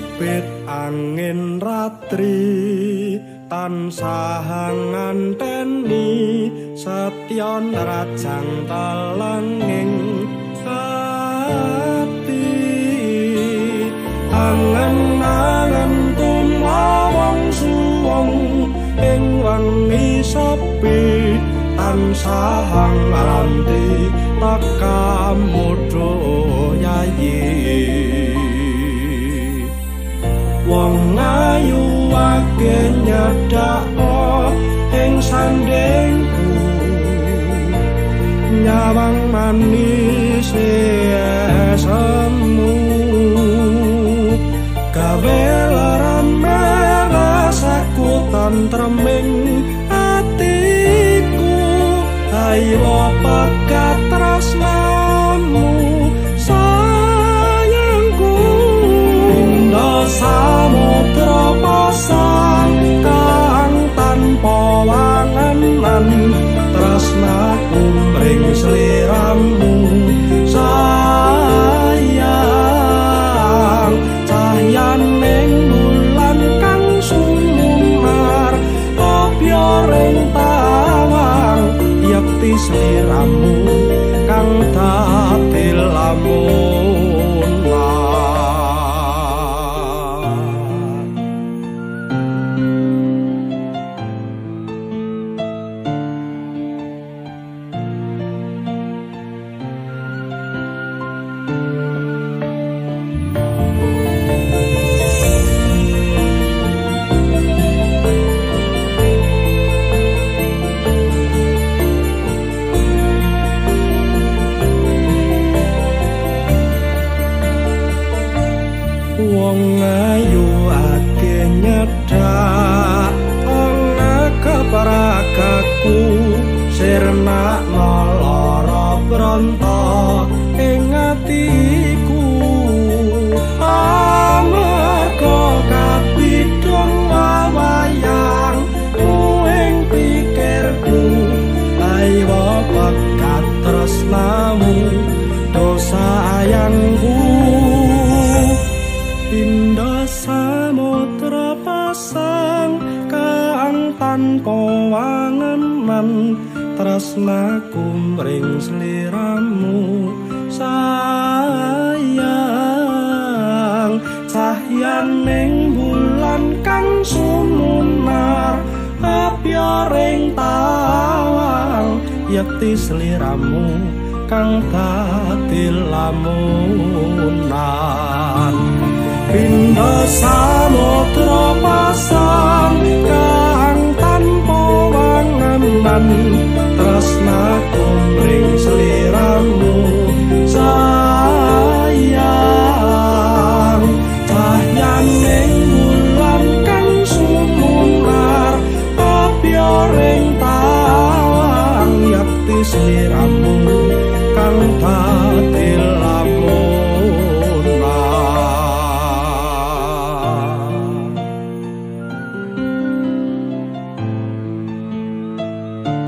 Bibit angin ratri tansah nganteni setyon rajang telenging ati angen-angen tumawong suwung ing wengi sepi tansah nganti takamudho yayi wong ayu akeh nyedhak ing sandengku nyawang manis semu gawe lerame rasaku tentreming atiku ayo pekat tresnamu sayangku Indo samudra pasang kang tanpa wangenan tresnaku mring sliramu sayang cahyaning bulan kang sumunar kopyo ring tawang yakti sliramu kang dadi lamunan wong ayu akeh nyedhak ana keparagaku sirna lara bronto ing atiku amarga kapidhong wayang ing pikirku ayo pekat tresnamu dosa sayangku Indo samudra pasang kang tanpa wangenan tresnaku mring sliramu sayang cahyaning bulan kang sumunar apya ring tawang yakti sliramu kang dadi lamunan Indo samudra pasang kang tanpa wangenan tresnaku mring sliramu sayang cahyaning bulan kang sumunar apya ring tawang yakti sliramu kang dadi